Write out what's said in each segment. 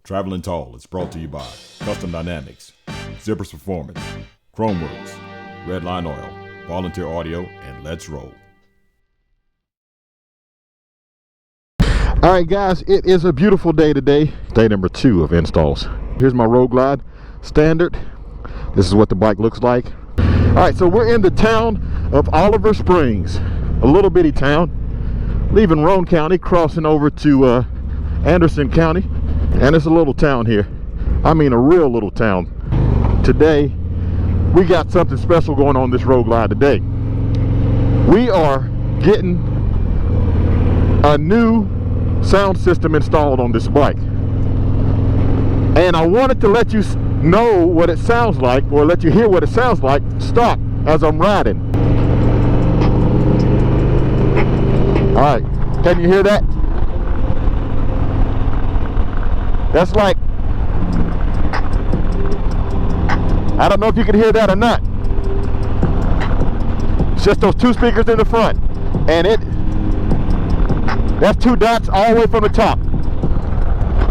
Traveling Tall is brought to you by Custom Dynamics, Zippers Performance, Chromeworks, Redline Oil, Volunteer Audio, and Let's Roll. All right, guys, it is a beautiful day today. Day number 2 of installs. Here's my Road Glide standard. This is what the bike looks like. All right, so we're in the town of Oliver Springs, a little bitty town, leaving Roane County, crossing over to Anderson County, and it's a little town here. I mean, a real little town. Today, we got something special going on this Road Glide today. We are getting a new sound system installed on this bike, and I wanted to let you know what it sounds like, or let you hear what it sounds like. Stop as I'm riding. All right, can you hear that? That's like, I don't know if you can hear that or not. It's just those 2 speakers in the front, and that's 2 dots all the way from the top.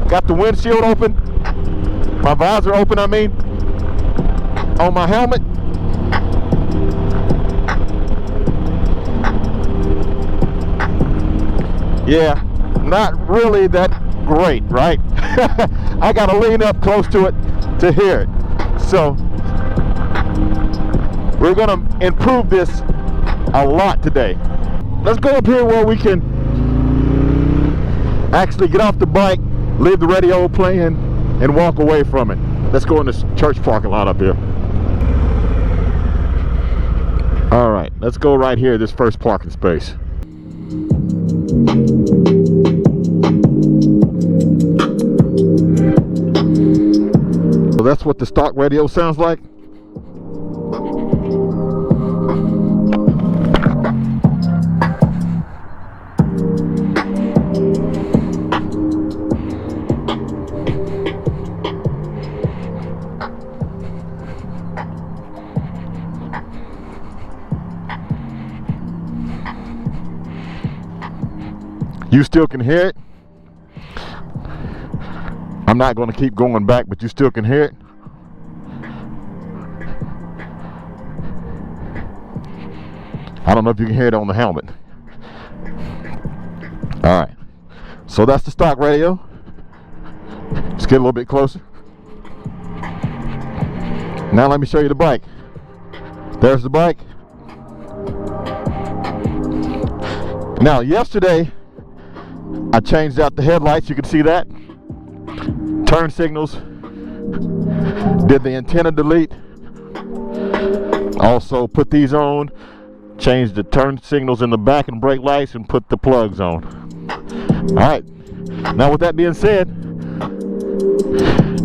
Got the windshield open, my visor open, I mean, on my helmet. Yeah, not really that great, right? I gotta lean up close to it to hear it. So we're gonna improve this a lot today. Let's go up here where we can actually get off the bike, leave the radio playing, and walk away from it. Let's go in this church parking lot up here. All right, let's go right here, this first parking space. So that's what the stock radio sounds like. You still can hear it. I'm not going to keep going back, but you still can hear it. I don't know if you can hear it on the helmet. All right, so that's the stock radio. Let's get a little bit closer. Now let me show you the bike. There's the bike. Now yesterday I changed out the headlights, you can see that. Turn signals. Did the antenna delete. Also put these on. Changed the turn signals in the back and brake lights and put the plugs on. Alright. Now with that being said,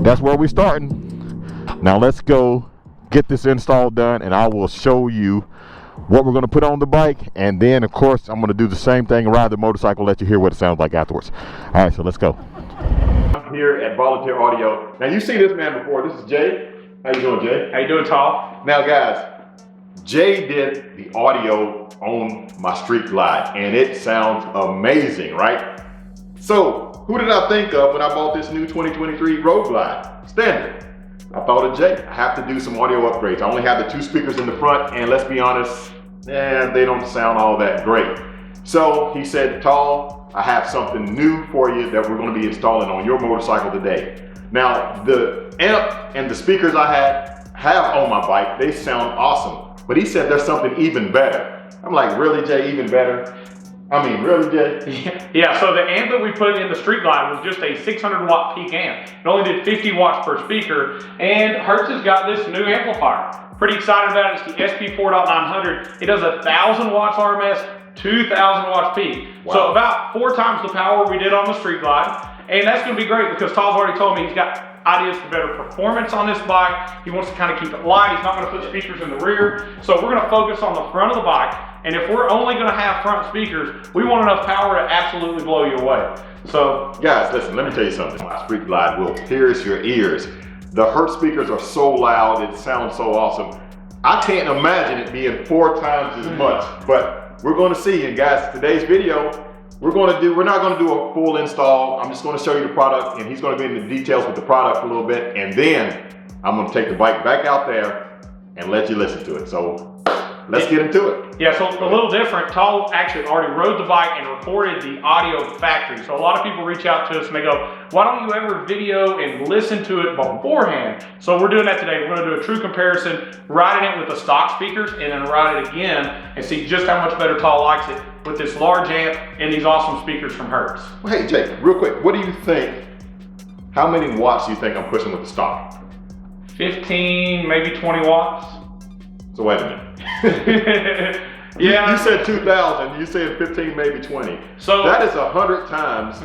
that's where we're starting. Now let's go get this install done, and I will show you what we're going to put on the bike, and then of course I'm going to do the same thing, ride the motorcycle, let you hear what it sounds like afterwards. All right, so let's go. I'm here at Volunteer Audio. Now you've seen this man before. This is Jay. How you doing, Jay? How you doing, Tall? Now guys, Jay did the audio on my Street Glide, and it sounds amazing, right? So who did I think of when I bought this new 2023 Road Glide Standard? I thought of Jay. I have to do some audio upgrades. I only have the 2 speakers in the front, and let's be honest, they don't sound all that great. So he said, Tall, I have something new for you that we're going to be installing on your motorcycle today. Now, the amp and the speakers I have on my bike, they sound awesome. But he said there's something even better. I'm like, really, Jay, even better? I mean, really, Jay? Yeah, so the amp that we put in the Street Glide was just a 600 watt peak amp. It only did 50 watts per speaker, and Hertz has got this new amplifier. Pretty excited about it. It's the SP4.900. It does 1,000 watts RMS, 2,000 watts peak. Wow. So about 4 times the power we did on the Street Glide, and that's gonna be great because Todd's already told me he's got ideas for better performance on this bike. He wants to kind of keep it light. He's not going to put speakers in the rear. So we're going to focus on the front of the bike. And if we're only going to have front speakers, we want enough power to absolutely blow you away. So guys, listen, let me tell you something. My Street Glide will pierce your ears. The Hertz speakers are so loud. It sounds so awesome. I can't imagine it being 4 times as much, but we're going to see. And guys, today's video, we're not going to do a full install. I'm just going to show you the product, and he's going to get into details with the product a little bit, and then I'm going to take the bike back out there and let you listen to it. So let's get into it. Yeah, so a little different. Tal actually already rode the bike and recorded the audio of the factory. So a lot of people reach out to us and they go, why don't you ever video and listen to it beforehand? So we're doing that today. We're going to do a true comparison, riding it with the stock speakers, and then ride it again and see just how much better Tal likes it with this large amp and these awesome speakers from Hertz. Well, hey Jake, real quick, what do you think, how many watts do you think I'm pushing with the stock? 15, maybe 20 watts. So wait a minute. Yeah, you said 2,000. You said 15, maybe 20. So that is 100 times.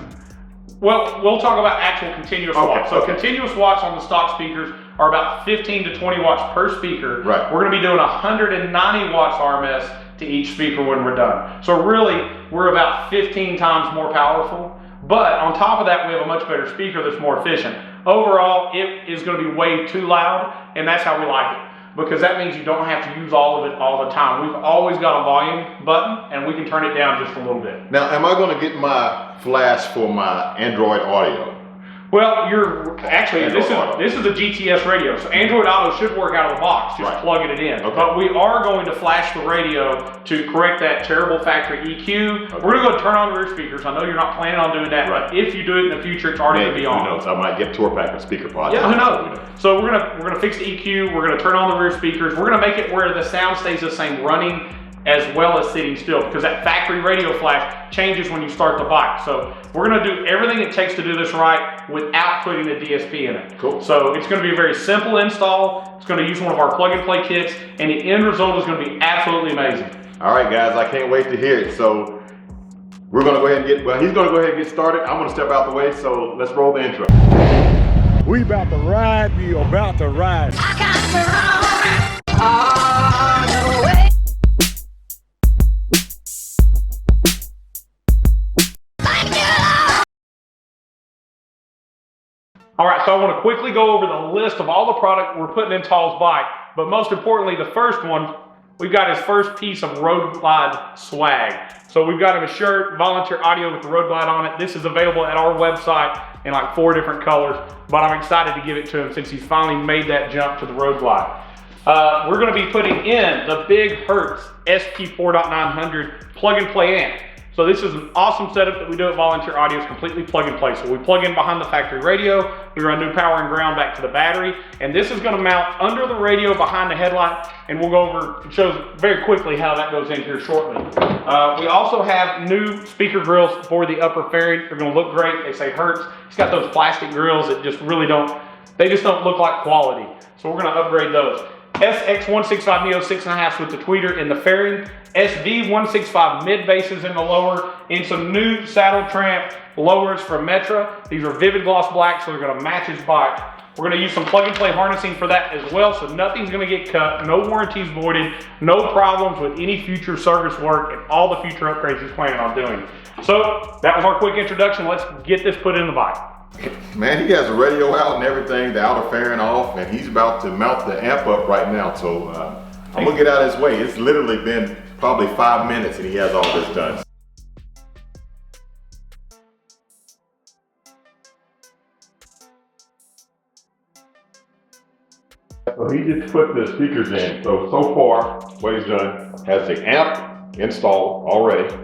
Well, we'll talk about actual continuous watts. So continuous watts on the stock speakers are about 15 to 20 watts per speaker. Right. We're going to be doing 190 watts RMS to each speaker when we're done. So really, we're about 15 times more powerful. But on top of that, we have a much better speaker that's more efficient. Overall, it is going to be way too loud, and that's how we like it. Because that means you don't have to use all of it all the time. We've always got a volume button, and we can turn it down just a little bit. Now, am I going to get my flash for my Android Auto? Well, this is a GTS radio, so Android Auto should work out of the box, just plugging it in. Okay. But we are going to flash the radio to correct that terrible factory EQ. Okay. We're going to go turn on the rear speakers. I know you're not planning on doing that, but if you do it in the future, it's already going to be on. Who knows? I might get tour pack with speaker pods. Yeah, who knows? So we're gonna fix the EQ. We're gonna turn on the rear speakers. We're gonna make it where the sound stays the same running as well as sitting still, because that factory radio flash changes when you start the bike. So we're gonna do everything it takes to do this right without putting the DSP in it. Cool. So it's gonna be a very simple install. It's gonna use one of our plug and play kits, and the end result is gonna be absolutely amazing. All right, guys, I can't wait to hear it. So we're gonna go ahead and he's gonna go ahead and get started. I'm gonna step out the way, so let's roll the intro. We about to ride, we about to ride. I got the road all the way. All right, so I want to quickly go over the list of all the product we're putting in Tal's bike, but most importantly, the first one, we've got his first piece of Road Glide swag. So we've got him a shirt, volunteer audio with the Road Glide on it. This is available at our website in like 4 different colors, but I'm excited to give it to him since he's finally made that jump to the Road Glide. We're going to be putting in the big Hertz SP4.900 plug and play amp. So this is an awesome setup that we do at Volunteer Audio. It's completely plug and play. So we plug in behind the factory radio, we run new power and ground back to the battery, and this is going to mount under the radio behind the headlight, and we'll go over and show very quickly how that goes in here shortly. We also have new speaker grills for the upper fairing. They're going to look great. They say Hertz. It's got those plastic grills that just really don't look like quality. So we're going to upgrade those. SX165 Neo 6.5 with the tweeter in the fairing, SV165 mid bases in the lower, and some new saddle tramp lowers from Metra. These are vivid gloss black, so they're going to match his bike. We're going to use some plug and play harnessing for that as well, so nothing's going to get cut, no warranties voided, no problems with any future service work, and all the future upgrades he's planning on doing. So that was our quick introduction. Let's get this put in the bike. Man, he has the radio out and everything, the outer fairing off, and he's about to mount the amp up right now. So I'm gonna get out of his way. It's literally been probably 5 minutes and he has all this done. So he just put the speakers in. So far, what he's done, has the amp installed already.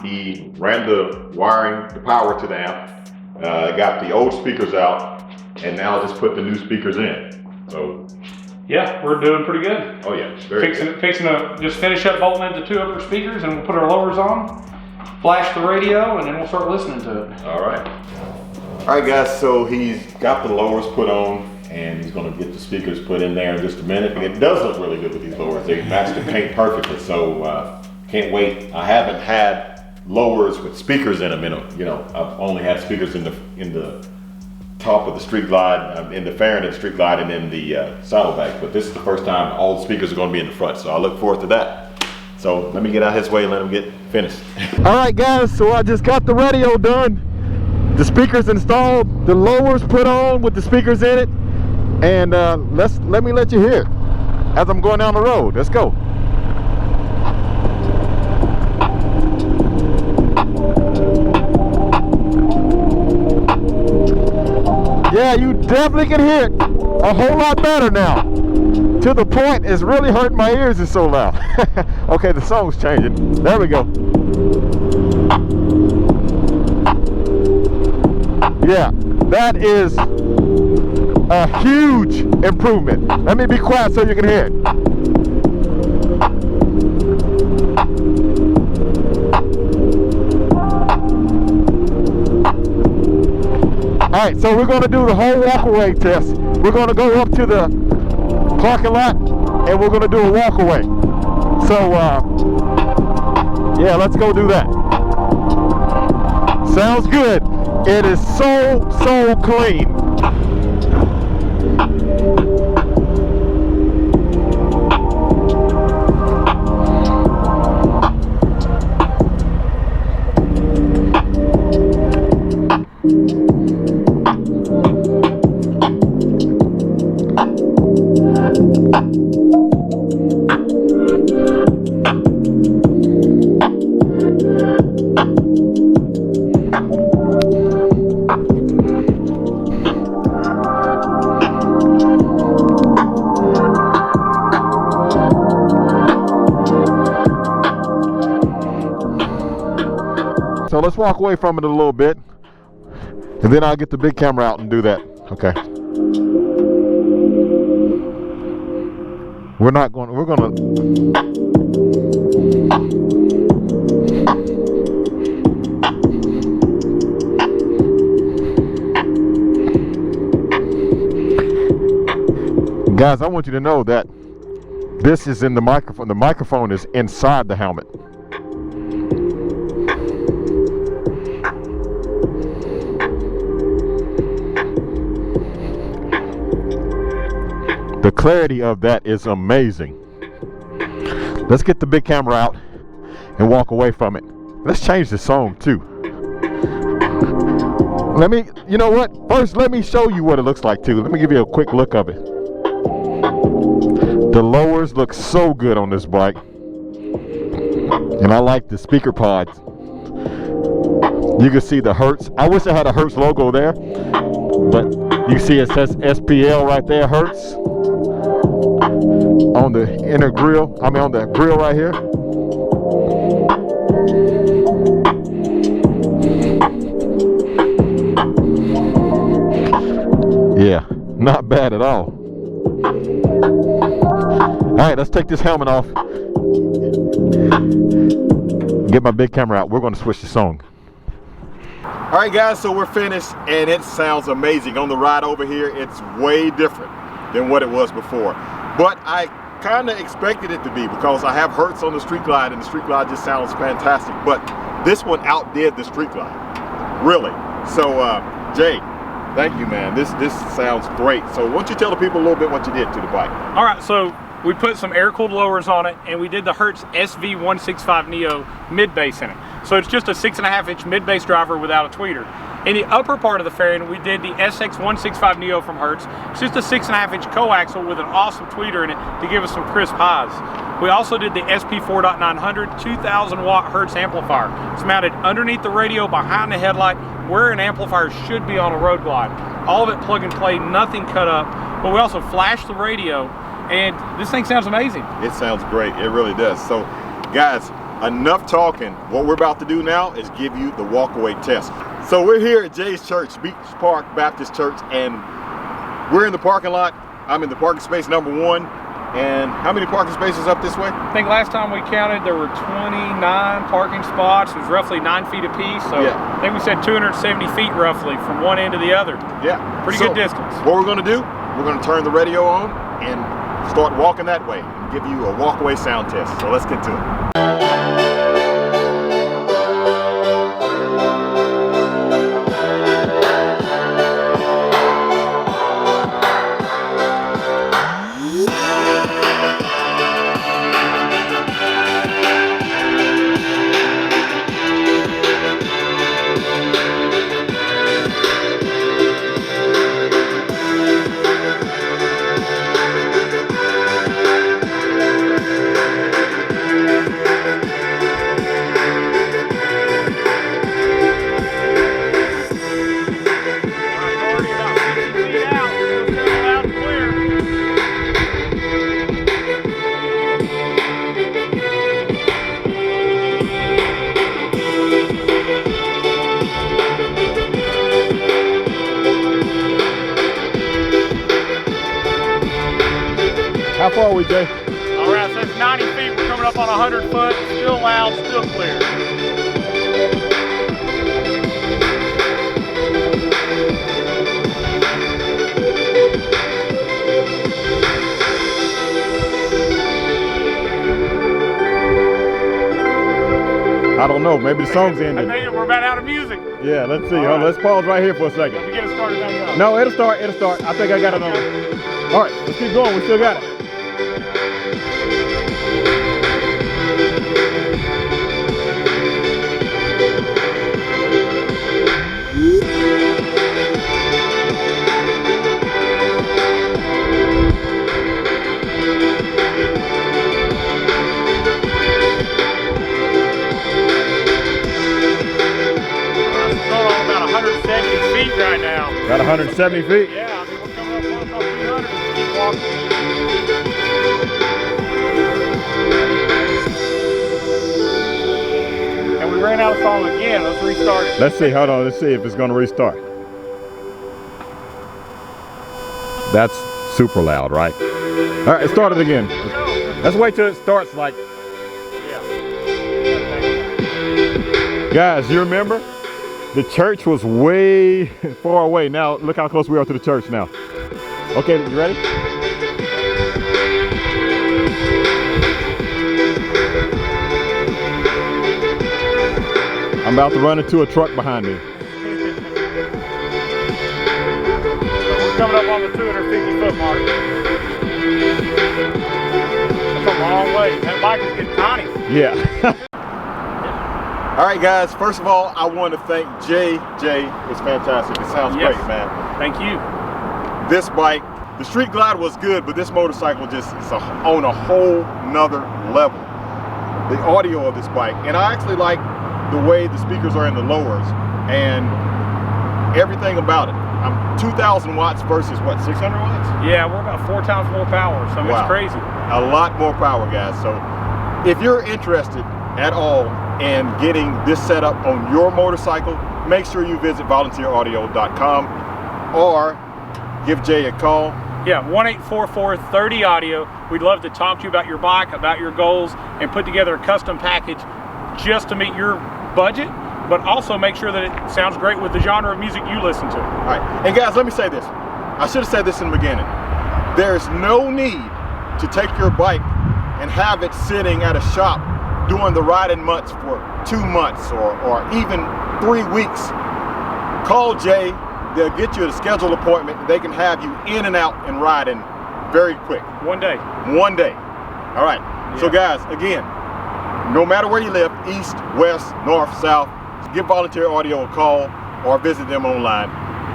He ran the wiring, the power to the amp. Got the old speakers out, and now just put the new speakers in. So yeah, we're doing pretty good. Oh yeah, fixing to just finish up bolting into 2 upper speakers, and we'll put our lowers on, flash the radio, and then we'll start listening to it. All right guys, so he's got the lowers put on, and he's going to get the speakers put in there in just a minute. And it does look really good with these lowers. They match the paint perfectly, so can't wait. I haven't had lowers with speakers in them. I've only had speakers in the top of the Street Glide, in the fairing of the Street Glide, and in the saddlebag. But this is the first time all the speakers are going to be in the front, so I look forward to that. So let me get out his way and let him get finished. All right, guys. So I just got the radio done, the speakers installed, the lowers put on with the speakers in it, and let me let you hear it as I'm going down the road. Let's go. Yeah, you definitely can hear it a whole lot better now. To the point it's really hurting my ears, it's so loud. Okay, the song's changing. There we go. Yeah, that is a huge improvement. Let me be quiet so you can hear it. Alright, so we're going to do the whole walkaway test. We're going to go up to the parking lot and we're going to do a walkaway. So, yeah, let's go do that. Sounds good. It is so clean. So let's walk away from it a little bit, and then I'll get the big camera out and do that. Okay. We're gonna. Guys, I want you to know that this is in the microphone. The microphone is inside the helmet. The clarity of that is amazing. Let's get the big camera out and walk away from it. Let's change the song too. You know what? First, let me show you what it looks like too. Let me give you a quick look of it. The lowers look so good on this bike. And I like the speaker pods. You can see the Hertz. I wish I had a Hertz logo there, but you see it says SPL right there, Hertz. On the inner grill, on the grill right here. Yeah, not bad at all. Alright, let's take this helmet off. Get my big camera out. We're going to switch the song. Alright guys, so we're finished and it sounds amazing. On the ride over here, it's way different than what it was before. But I kind of expected it to be because I have Hertz on the Street Glide and the Street Glide just sounds fantastic. But this one outdid the Street Glide, really. So Jay, thank you, man. This sounds great. So why don't you tell the people a little bit what you did to the bike? All right, so we put some air-cooled lowers on it and we did the Hertz SV165 Neo mid-bass in it. So it's just a 6.5-inch mid-bass driver without a tweeter. In the upper part of the fairing, we did the SX165 Neo from Hertz. It's just a 6.5-inch coaxial with an awesome tweeter in it to give us some crisp highs. We also did the SP4.900 2,000 watt Hertz amplifier. It's mounted underneath the radio behind the headlight where an amplifier should be on a Road Glide. All of it plug and play, nothing cut up. But we also flashed the radio and this thing sounds amazing. It sounds great, it really does. So guys, enough talking. What we're about to do now is give you the walkaway test. So we're here at Jay's church, Beach Park Baptist Church, and we're in the parking lot. I'm in the parking space number 1. And how many parking spaces up this way? I think last time we counted there were 29 parking spots. It was roughly 9 feet apiece. So yeah. I think we said 270 feet roughly from one end to the other. Yeah. Pretty good distance. What we're gonna do, we're gonna turn the radio on and start walking that way and give you a walkaway sound test. So let's get to it. How far are we, Jay? All right, so it's 90 feet. We're coming up on 100 foot. Still loud, still clear. I don't know. Maybe the song's ended. I think we're about out of music. Yeah, let's see. All right. Let's pause right here for a second. Let me get it started back up. No, it'll start. It'll start. I think I got it on. All right, let's keep going. We still got it. Right now. Got 170 feet. Yeah, I mean, we're coming up close on 300 as we keep walking. And we ran out of song again. Let's restart it. Let's see. Hold on. Let's see if it's going to restart. That's super loud, right? All right, start it again. Let's wait till it starts like. Yeah. Guys, you remember? The church was way far away. Now, look how close we are to the church now. Okay, you ready? I'm about to run into a truck behind me. So we're coming up on the 250 foot mark. That's a long way. That bike is getting tiny. Yeah. All right, guys. First of all, I want to thank Jay. Jay is fantastic. It sounds great, man. Thank you. This bike, the Street Glide was good, but this motorcycle just is on a whole nother level. The audio of this bike, and I actually like the way the speakers are in the lowers and everything about it. 2,000 watts versus what, 600 watts? Yeah, we're about 4 times more power, so Wow. it's crazy. A lot more power, guys. So if you're interested at all in getting this set up on your motorcycle, make sure you visit volunteeraudio.com or give Jay a call. Yeah, 1-844-30-AUDIO. We'd love to talk to you about your bike, about your goals, and put together a custom package just to meet your budget, but also make sure that it sounds great with the genre of music you listen to. All right, and guys, let me say this. I should have said this in the beginning. There's no need to take your bike and have it sitting at a shop doing the riding months for 2 months or even 3 weeks. Call Jay. They'll get you a scheduled appointment. They can have you in and out and riding very quick. One day. One day. All right. So guys, again, no matter where you live, east, west, north, south, give Volunteer Audio a call or visit them online.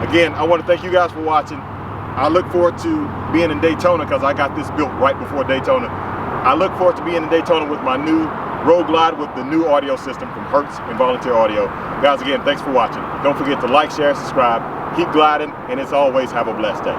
Again, I want to thank you guys for watching. I look forward to being in Daytona because I got this built right before Daytona. I look forward to being in Daytona with my new Road Glide with the new audio system from Hertz and Volunteer Audio. Guys, again, thanks for watching. Don't forget to like, share, subscribe, keep gliding, and as always, have a blessed day.